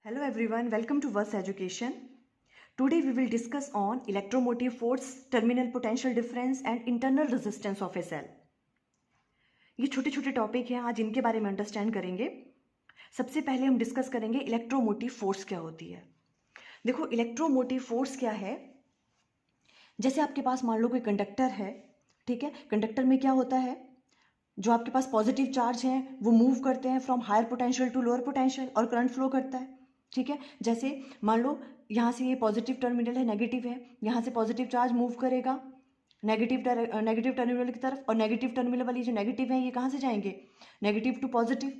Hello everyone, welcome to Verse Education. Today we will discuss on electromotive force, terminal potential difference and internal resistance of a cell. ये छोटे छोटे topic हैं, आज इनके बारे में अंडरस्टैंड करेंगे. सबसे पहले हम डिस्कस करेंगे इलेक्ट्रोमोटिव फोर्स क्या होती है. देखो इलेक्ट्रोमोटिव फोर्स क्या है. जैसे आपके पास मान लो कोई कंडक्टर है, ठीक है. कंडक्टर में क्या होता है, जो आपके पास पॉजिटिव चार्ज हैं वो मूव करते हैं from higher potential to lower potential और करंट फ्लो करता है, ठीक है. जैसे मान लो यहाँ से ये पॉजिटिव टर्मिनल है, नेगेटिव है, यहाँ से पॉजिटिव चार्ज मूव करेगा नेगेटिव टर्मिनल की तरफ, और नेगेटिव टर्मिनल वाली जो नेगेटिव है ये कहाँ से जाएंगे, नेगेटिव टू पॉजिटिव,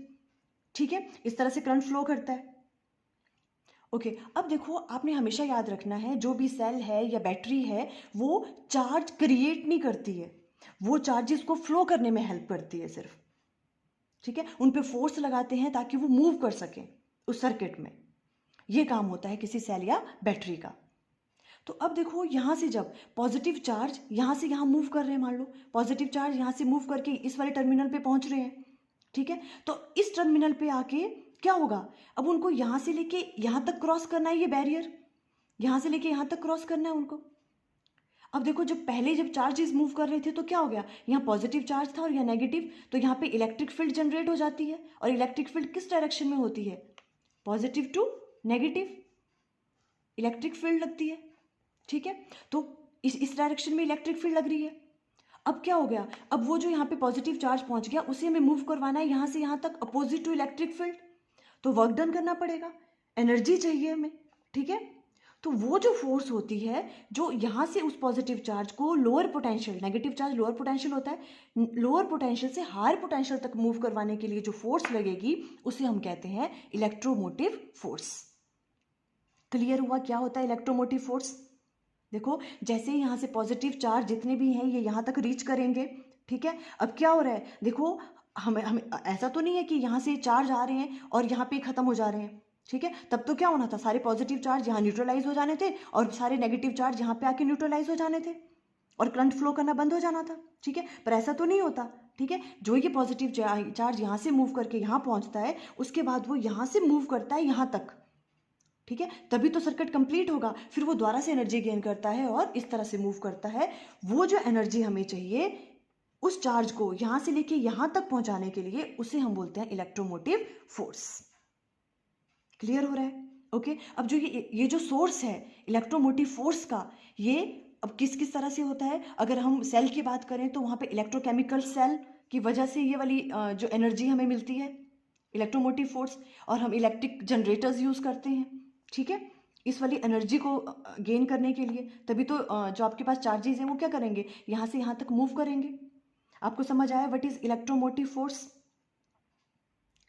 ठीक है. इस तरह से करंट फ्लो करता है. ओके अब देखो आपने हमेशा याद रखना है, जो भी सेल है या बैटरी है वो चार्ज क्रिएट नहीं करती है, वो चार्जेस को फ्लो करने में हेल्प करती है सिर्फ, ठीक है. उन पे फोर्स लगाते हैं ताकि वो मूव कर सकें उस सर्किट में. ये काम होता है किसी सेल या बैटरी का. तो अब देखो यहाँ से जब पॉजिटिव चार्ज यहाँ से यहाँ मूव कर रहे हैं, मान लो पॉजिटिव चार्ज यहाँ से मूव करके इस वाले टर्मिनल पे पहुँच रहे हैं, ठीक है. तो इस टर्मिनल पे आके क्या होगा, अब उनको यहाँ से लेके यहाँ तक क्रॉस करना है, ये बैरियर यहाँ से लेके यहाँ तक क्रॉस करना है उनको. अब देखो जब पहले जब चार्जेस मूव कर रहे थे तो क्या हो गया, यहाँ पॉजिटिव चार्ज था और यहाँ नेगेटिव, तो यहाँ पे इलेक्ट्रिक फील्ड जनरेट हो जाती है. और इलेक्ट्रिक फील्ड किस डायरेक्शन में होती है, positive to negative electric field लगती है, ठीक है. तो इस डायरेक्शन में इलेक्ट्रिक फील्ड लग रही है. अब क्या हो गया, अब वो जो यहाँ पे पॉजिटिव चार्ज पहुँच गया उसे हमें मूव करवाना है यहाँ से यहाँ तक अपोजिट टू इलेक्ट्रिक फील्ड, तो वर्क डन करना पड़ेगा, एनर्जी चाहिए हमें, ठीक है. तो वो जो फोर्स होती है जो यहाँ से उस पॉजिटिव चार्ज को lower potential, negative charge lower potential होता है, लोअर पोटेंशियल से हायर पोटेंशियल तक मूव करवाने के लिए जो फोर्स लगेगी उसे हम कहते हैं इलेक्ट्रोमोटिव फोर्स. क्लियर हुआ क्या होता है इलेक्ट्रोमोटिव फोर्स. देखो जैसे यहाँ से पॉजिटिव चार्ज जितने भी हैं ये यहाँ तक रीच करेंगे, ठीक है. अब क्या हो रहा है, देखो हमें ऐसा तो नहीं है कि यहाँ से चार्ज आ रहे हैं और यहाँ पे ख़त्म हो जा रहे हैं, ठीक है. तब तो क्या होना था, सारे पॉजिटिव चार्ज यहाँ न्यूट्रलाइज हो जाने थे और सारे नेगेटिव चार्ज यहाँ पे आके न्यूट्रलाइज हो जाने थे और करंट फ्लो करना बंद हो जाना था, ठीक है. पर ऐसा तो नहीं होता, ठीक है. जो ये पॉजिटिव चार्ज यहाँ से मूव करके यहाँ पहुँचता है उसके बाद वो यहाँ से मूव करता है यहाँ तक, ठीक है. तभी तो सर्किट कंप्लीट होगा. फिर वो दोबारा से एनर्जी गेन करता है और इस तरह से मूव करता है. वो जो एनर्जी हमें चाहिए उस चार्ज को यहाँ से लेके यहाँ तक पहुँचाने के लिए उसे हम बोलते हैं इलेक्ट्रोमोटिव फोर्स. क्लियर हो रहा है. ओके अब जो ये जो सोर्स है इलेक्ट्रोमोटिव फोर्स का, ये अब किस किस तरह से होता है. अगर हम सेल की बात करें तो वहाँ पे इलेक्ट्रोकेमिकल सेल की वजह से ये वाली जो एनर्जी हमें मिलती है इलेक्ट्रोमोटिव फोर्स, और हम इलेक्ट्रिक जनरेटर्स यूज़ करते हैं, ठीक है, इस वाली एनर्जी को गेन करने के लिए. तभी तो जो आपके पास चार्जेस हैं वो क्या करेंगे, यहाँ से यहाँ तक मूव करेंगे. आपको समझ आया what is electromotive force.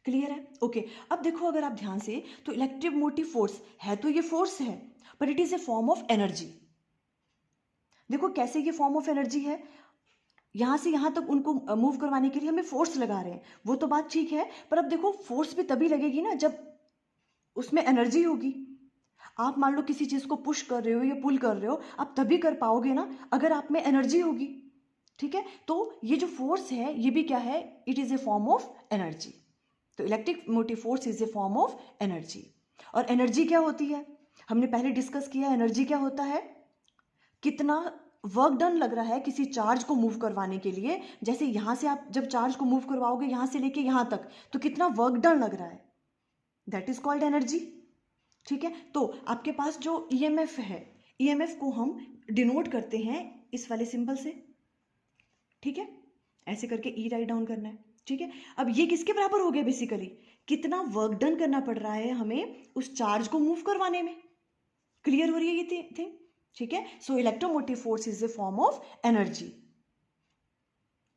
Clear है. ओके अब देखो अगर आप ध्यान से, तो इलेक्ट्रोमोटिव फोर्स है तो ये फोर्स है पर it is a form of energy. देखो कैसे ये फॉर्म ऑफ एनर्जी है, यहाँ से यहाँ तक उनको मूव करवाने के लिए हमें फोर्स लगा रहे हैं, वो तो बात ठीक है. पर अब देखो फोर्स भी तभी लगेगी ना जब उसमें एनर्जी होगी. आप मान लो किसी चीज़ को पुश कर रहे हो या पुल कर रहे हो, आप तभी कर पाओगे ना अगर आप में एनर्जी होगी, ठीक है. तो ये जो फोर्स है ये भी क्या है, it is a form of energy. तो electric motive force is a form of energy. और एनर्जी क्या होती है, हमने पहले डिस्कस किया. एनर्जी क्या होता है, कितना वर्क डन लग रहा है किसी चार्ज को मूव करवाने के लिए. जैसे यहाँ से आप जब चार्ज को मूव करवाओगे यहाँ से लेके यहाँ तक, तो कितना वर्क डन लग रहा है, दैट इज कॉल्ड एनर्जी, ठीक है. तो आपके पास जो ईएमएफ है, ईएमएफ को हम डिनोट करते हैं इस वाले सिंबल से, ठीक है. ऐसे करके ई राइट डाउन करना है, ठीक है. अब ये किसके बराबर हो गया, बेसिकली कितना वर्क डन करना पड़ रहा है हमें उस चार्ज को मूव करवाने में. क्लियर हो रही है ये थिंग, ठीक है. So electromotive force is a form of energy.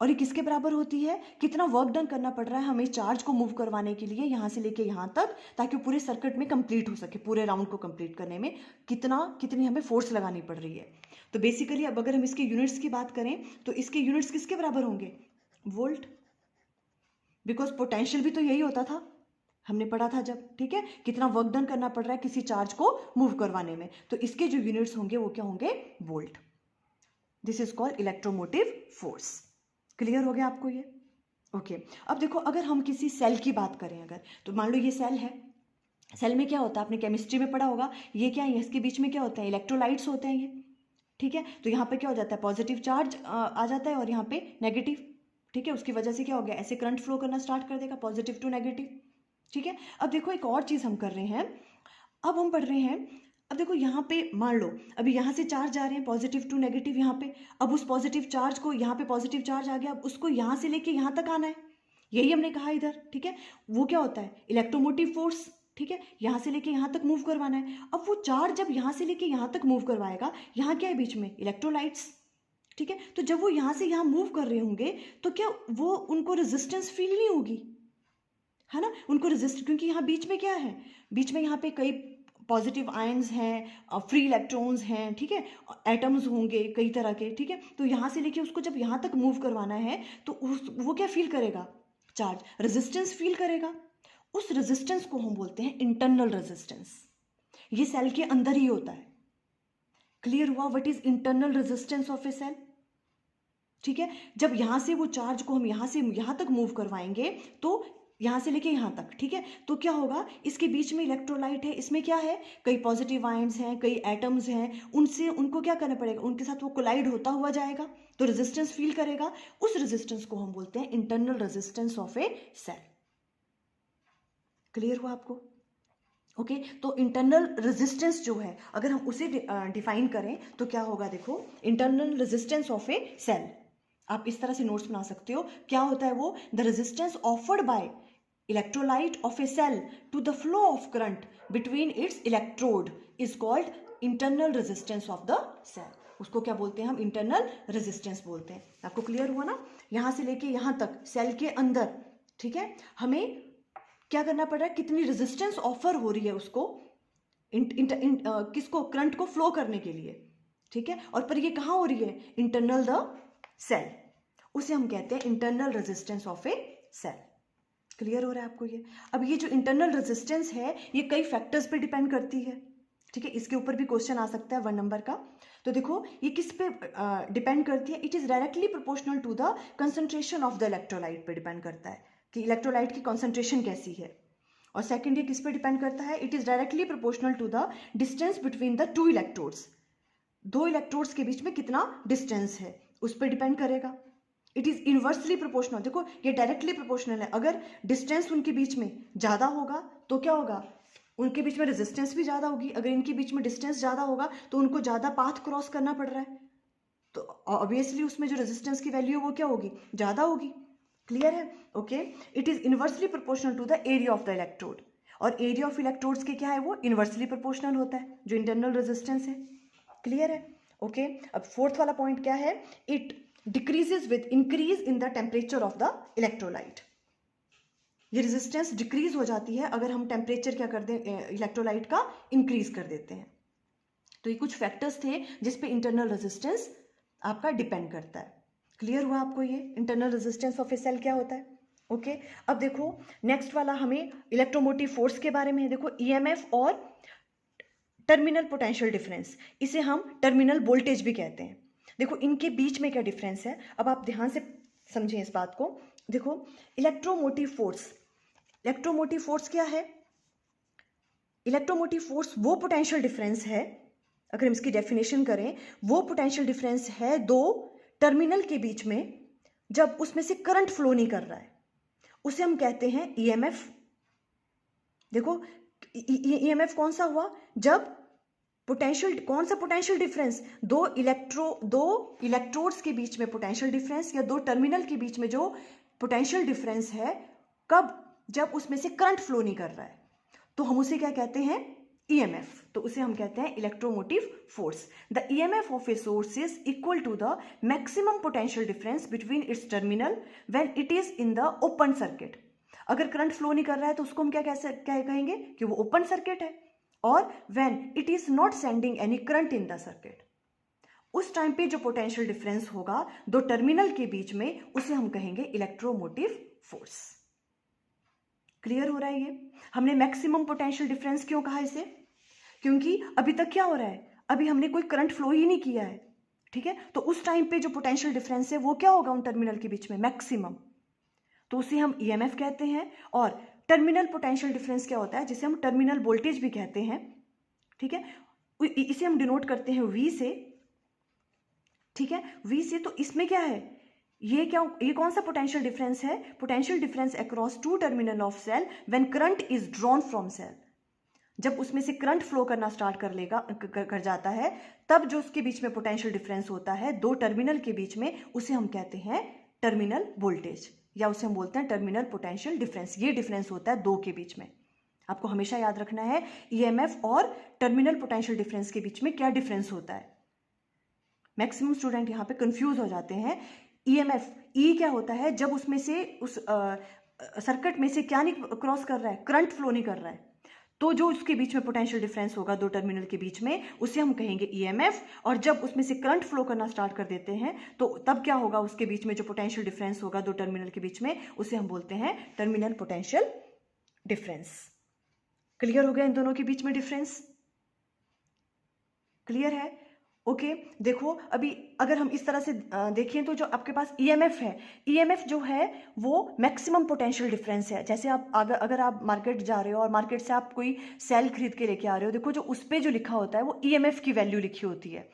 और ये किसके बराबर होती है, कितना वर्क डन करना पड़ रहा है हमें चार्ज को मूव करवाने के लिए यहाँ से लेके यहाँ तक, ताकि पूरे सर्किट में कंप्लीट हो सके, पूरे राउंड को कंप्लीट करने में कितनी हमें फोर्स लगानी पड़ रही है. तो बेसिकली अब अगर हम इसके यूनिट्स की बात करें तो इसके यूनिट्स किसके बराबर होंगे, वोल्ट. बिकॉज पोटेंशियल भी तो यही होता था, हमने पढ़ा था जब, ठीक है. कितना वर्क डन करना पड़ रहा है किसी चार्ज को मूव करवाने में, तो इसके जो यूनिट्स होंगे वो क्या होंगे, volt. This is called electromotive force. Clear हो गया आपको ये. ओके अब देखो अगर हम किसी सेल की बात करें अगर, तो मान लो ये सेल है, सेल में क्या होता है, आपने केमिस्ट्री में पढ़ा होगा, ये क्या है, इसके बीच में क्या होते हैं, इलेक्ट्रोलाइट्स होते हैं ये, ठीक है। तो यहाँ पे क्या हो जाता है, पॉजिटिव चार्ज आ जाता है और यहाँ पे नेगेटिव, ठीक है। उसकी वजह से क्या हो गया, ऐसे करंट फ्लो करना स्टार्ट कर देगा, पॉजिटिव टू नेगेटिव, ठीक है। अब देखो एक और चीज़ हम कर रहे हैं, अब हम पढ़ रहे हैं, अब देखो यहाँ पे मान लो अभी यहाँ से चार्ज आ रहे हैं पॉजिटिव टू नेगेटिव यहाँ पे, अब उस पॉजिटिव चार्ज को, यहाँ पे पॉजिटिव चार्ज आ गया, अब उसको यहाँ से लेके यहाँ तक आना है, यही हमने कहा इधर, ठीक है। वो क्या होता है, इलेक्ट्रोमोटिव फोर्स, ठीक है, यहाँ से लेके यहाँ तक मूव करवाना है। अब वो चार्ज जब यहाँ से लेके यहाँ तक मूव करवाएगा, यहाँ क्या है बीच में, इलेक्ट्रोलाइट्स, ठीक है। तो जब वो यहाँ से यहाँ मूव कर रहे होंगे तो क्या वो, उनको रेजिस्टेंस फील नहीं होगी, है ना, उनको रेजिस्ट, क्योंकि यहाँ बीच में क्या है, बीच में यहाँ पे कई पॉजिटिव आयंस हैं, फ्री इलेक्ट्रॉन्स हैं, ठीक है, एटम्स होंगे कई तरह के, ठीक है। तो यहाँ से लेके उसको जब यहाँ तक मूव करवाना है तो वो क्या फील करेगा, चार्ज, रेजिस्टेंस फील करेगा। उस रेजिस्टेंस को हम बोलते हैं इंटरनल रेजिस्टेंस, ये सेल के अंदर ही होता है। क्लियर हुआ what is internal resistance of a cell, ठीक है। जब यहाँ से वो चार्ज को हम यहाँ से यहाँ तक मूव करवाएंगे, तो यहाँ से लेके यहाँ तक, ठीक है, तो क्या होगा, इसके बीच में इलेक्ट्रोलाइट है, इसमें क्या है, कई पॉजिटिव आयंस हैं, कई एटम्स हैं, उनसे उनको क्या करना पड़ेगा, उनके साथ वो कोलाइड होता हुआ जाएगा, तो रेजिस्टेंस फील करेगा। उस रेजिस्टेंस को हम बोलते हैं internal resistance of a cell. Clear हुआ आपको, ओके। तो इंटरनल रेजिस्टेंस जो है, अगर हम उसे डिफाइन करें तो क्या होगा, देखो, internal resistance of a cell, आप इस तरह से नोट्स बना सकते हो, क्या होता है वो, the resistance offered by electrolyte of a cell to the flow of current between its electrode is called internal resistance of the cell. उसको क्या बोलते हैं हम, इंटरनल रेजिस्टेंस बोलते हैं। आपको क्लियर हुआ ना, यहां से लेके यहां तक सेल के अंदर, ठीक है, हमें क्या करना पड़ रहा है, कितनी रेजिस्टेंस ऑफर हो रही है उसको, किसको, करंट को फ्लो करने के लिए, ठीक है। और पर ये कहाँ हो रही है, इंटरनल द सेल, उसे हम कहते हैं internal resistance of a cell. Clear हो रहा है आपको ये। अब ये जो इंटरनल रेजिस्टेंस है ये कई फैक्टर्स पे डिपेंड करती है, ठीक है, इसके ऊपर भी क्वेश्चन आ सकता है 1 नंबर का। तो देखो ये किस पे डिपेंड करती है, it is directly proportional to the concentration of the electrolyte पे डिपेंड करता है कि इलेक्ट्रोलाइट की कॉन्सेंट्रेशन कैसी है। और सेकेंड ये किस पे डिपेंड करता है, it is directly proportional to the distance between the 2 electrodes, 2 electrodes के बीच में कितना डिस्टेंस है उस पर डिपेंड करेगा। इट इज इनवर्सली प्रोपोर्शनल, देखो ये डायरेक्टली प्रोपोर्शनल है, अगर डिस्टेंस उनके बीच में ज़्यादा होगा तो क्या होगा, उनके बीच में रेजिस्टेंस भी ज़्यादा होगी, अगर इनके बीच में डिस्टेंस ज़्यादा होगा तो उनको ज़्यादा पाथ क्रॉस करना पड़ रहा है, तो ऑब्वियसली उसमें जो रेजिस्टेंस की वैल्यू है वो क्या होगी, ज़्यादा होगी। क्लियर है, okay. It is inversely proportional to the area of the electrode, और एरिया ऑफ इलेक्ट्रोड्स के क्या है, वो इनवर्सली प्रोपोर्शनल होता है, जो इंटरनल रेजिस्टेंस है। क्लियर है, ओके। अब फोर्थ वाला पॉइंट क्या है, it decreases with increase in the temperature of the electrolyte. ये रेजिस्टेंस डिक्रीज हो जाती है अगर हम टेम्परेचर क्या कर दें, इलेक्ट्रोलाइट का इंक्रीज कर देते हैं। तो ये कुछ फैक्टर्स थे जिसपे इंटरनल रेजिस्टेंस आपका डिपेंड करता है। क्लियर हुआ आपको ये internal resistance of a cell क्या होता है, ओके। अब देखो नेक्स्ट वाला हमें इलेक्ट्रोमोटिव फोर्स के बारे में, देखो ईएमएफ और टर्मिनल पोटेंशियल डिफरेंस, इसे हम टर्मिनल वोल्टेज भी कहते हैं। देखो इनके बीच में क्या डिफरेंस है, अब आप ध्यान से समझें इस बात को। देखो इलेक्ट्रोमोटिव फोर्स क्या है, इलेक्ट्रोमोटिव फोर्स वो पोटेंशियल डिफरेंस है, अगर हम इसकी डेफिनेशन करें, वो पोटेंशियल डिफरेंस है 2 टर्मिनल के बीच में जब उसमें से करंट फ्लो नहीं कर रहा है, उसे हम कहते हैं ईएमएफ। देखो ईएमएफ कौन सा हुआ, जब पोटेंशियल, कौन सा पोटेंशियल डिफरेंस, 2 इलेक्ट्रोड्स के बीच में पोटेंशियल डिफरेंस, या 2 टर्मिनल के बीच में जो पोटेंशियल डिफरेंस है, कब, जब उसमें से करंट फ्लो नहीं कर रहा है, तो हम उसे क्या कहते हैं, ईएमएफ। तो उसे हम कहते हैं electromotive force. The EMF of a source is equal to the maximum potential difference between its terminal when it is in the open circuit. अगर करंट फ्लो नहीं कर रहा है तो उसको हम क्या कहेंगे कि वो ओपन सर्किट है, और when it is not sending any current in the circuit, उस टाइम पे जो पोटेंशियल डिफरेंस होगा 2 टर्मिनल के बीच में, उसे हम कहेंगे इलेक्ट्रोमोटिव फोर्स। क्लियर हो रहा है ये। हमने मैक्सिमम पोटेंशियल डिफरेंस क्यों कहा इसे, क्योंकि अभी तक क्या हो रहा है, अभी हमने कोई करंट फ्लो ही नहीं किया है, ठीक है, तो उस टाइम पे जो पोटेंशियल डिफरेंस है वो क्या होगा उन टर्मिनल के बीच में, मैक्सिमम, तो उसे हम ईएमएफ कहते हैं। और टर्मिनल पोटेंशियल डिफरेंस क्या होता है, जिसे हम टर्मिनल वोल्टेज भी कहते हैं, ठीक है, इसे हम डिनोट करते हैं V से, ठीक है, V से। तो इसमें क्या है, ये कौन सा पोटेंशियल डिफरेंस है, potential difference across two terminal of cell when current is drawn from cell. जब उसमें से करंट फ्लो करना स्टार्ट कर जाता है, तब जो उसके बीच में पोटेंशियल डिफरेंस होता है दो टर्मिनल के बीच में, उसे हम कहते हैं टर्मिनल वोल्टेज, या उसे हम बोलते हैं टर्मिनल पोटेंशियल डिफरेंस। ये डिफरेंस होता है दो के बीच में। आपको हमेशा याद रखना है ईएमएफ और टर्मिनल पोटेंशियल डिफरेंस के बीच में क्या डिफरेंस होता है। मैक्सिमम स्टूडेंट यहाँ पे कंफ्यूज हो जाते हैं। ईएमएफ, ई क्या होता है, जब उसमें से उस सर्किट में से क्या नहीं क्रॉस कर रहा है, करंट फ्लो नहीं कर रहा है, तो जो उसके बीच में पोटेंशियल डिफरेंस होगा दो टर्मिनल के बीच में, उसे हम कहेंगे ईएमएफ। और जब उसमें से करंट फ्लो करना स्टार्ट कर देते हैं, तो तब क्या होगा, उसके बीच में जो पोटेंशियल डिफरेंस होगा दो टर्मिनल के बीच में, उसे हम बोलते हैं टर्मिनल पोटेंशियल डिफरेंस। क्लियर हो गया इन दोनों के बीच में डिफरेंस? क्लियर है? ओके देखो, अभी अगर हम इस तरह से देखें तो जो आपके पास ईएमएफ है, ईएमएफ जो है वो मैक्सिमम पोटेंशियल डिफरेंस है। जैसे आप अगर आप मार्केट जा रहे हो और मार्केट से आप कोई सेल खरीद के लेके आ रहे हो, देखो जो उस पर जो लिखा होता है वो ईएमएफ की वैल्यू लिखी होती है।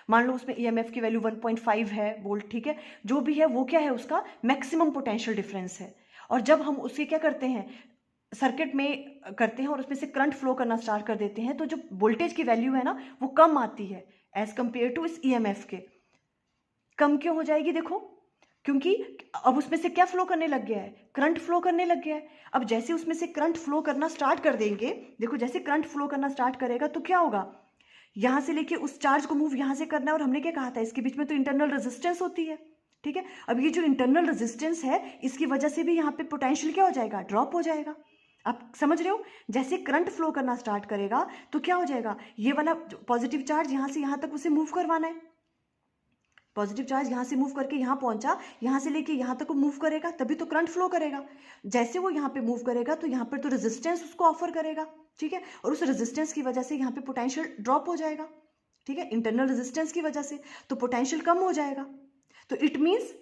मान लो उसमें ईएमएफ की वैल्यू 1.5 है वोल्ट, ठीक है, जो भी है वो क्या है, उसका मैक्सिमम पोटेंशियल डिफरेंस है। और जब हम उसके क्या करते हैं, सर्किट में करते हैं और उसमें से करंट फ्लो करना स्टार्ट कर देते हैं, तो जो वोल्टेज की वैल्यू है ना वो कम आती है एज कंपेयर टू इस ईएमएफ के। कम क्यों हो जाएगी, देखो, क्योंकि अब उसमें से क्या फ्लो करने लग गया है, करंट फ्लो करने लग गया है। अब जैसे उसमें से करंट फ्लो करना स्टार्ट कर देंगे, देखो जैसे करंट फ्लो करना स्टार्ट करेगा तो क्या होगा, यहां से लेके उस चार्ज को मूव यहां से करना है। और हमने क्या कहा था, इसके बीच में तो इंटरनल रेजिस्टेंस होती है, ठीक है। अब ये जो इंटरनल रेजिस्टेंस है, इसकी वजह से भी यहाँ पे पोटेंशियल क्या हो जाएगा, ड्रॉप हो जाएगा। आप समझ रहे हो, जैसे करंट फ्लो करना स्टार्ट करेगा तो क्या हो जाएगा, ये वाला पॉजिटिव चार्ज यहां से यहां तक उसे मूव करवाना है, पॉजिटिव चार्ज यहां से मूव करके यहां पहुंचा, यहां से लेके यहां तक मूव करेगा, तभी तो करंट फ्लो करेगा। जैसे वो यहां पे मूव करेगा तो यहां पर तो रेजिस्टेंस उसको ऑफर करेगा, ठीक है, और उस रेजिस्टेंस की वजह से यहां पे पोटेंशियल ड्रॉप हो जाएगा, ठीक है, इंटरनल रेजिस्टेंस की वजह से, तो पोटेंशियल कम हो जाएगा। तो इट मीन्स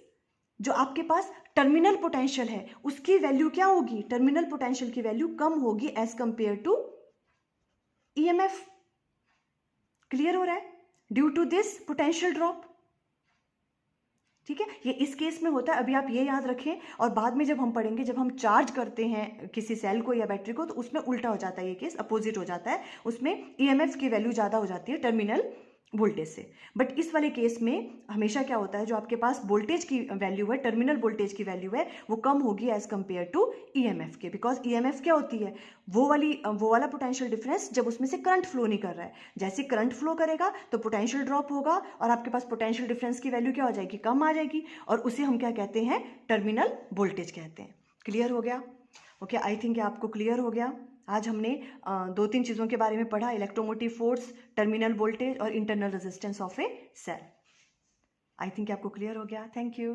जो आपके पास टर्मिनल पोटेंशियल है उसकी वैल्यू क्या होगी, टर्मिनल पोटेंशियल की वैल्यू कम होगी as compare to EMF. Clear हो रहा है, due to this potential drop, ठीक है, ये इस केस में होता है। अभी आप ये याद रखें, और बाद में जब हम पढ़ेंगे, जब हम चार्ज करते हैं किसी सेल को या बैटरी को, तो उसमें उल्टा हो जाता है, ये केस अपोजिट हो जाता है, उसमें ईएमएफ की वैल्यू ज़्यादा हो जाती है टर्मिनल वोल्टेज से। बट इस वाले केस में हमेशा क्या होता है, जो आपके पास वोल्टेज की वैल्यू है, टर्मिनल वोल्टेज की वैल्यू है, वो कम होगी एज कंपेयर टू ईएमएफ के। बिकॉज ईएमएफ क्या होती है, वो वाला पोटेंशियल डिफरेंस जब उसमें से करंट फ्लो नहीं कर रहा है। जैसे करंट फ्लो करेगा तो पोटेंशियल ड्रॉप होगा और आपके पास पोटेंशियल डिफरेंस की वैल्यू क्या हो जाएगी, कम आ जाएगी, और उसे हम क्या कहते हैं, टर्मिनल वोल्टेज कहते हैं। क्लियर हो गया? ओके, आई थिंक आपको क्लियर हो गया। आज हमने दो तीन चीज़ों के बारे में पढ़ा, इलेक्ट्रोमोटिव फोर्स, टर्मिनल वोल्टेज और internal resistance of a cell. I think आपको क्लियर हो गया। Thank you.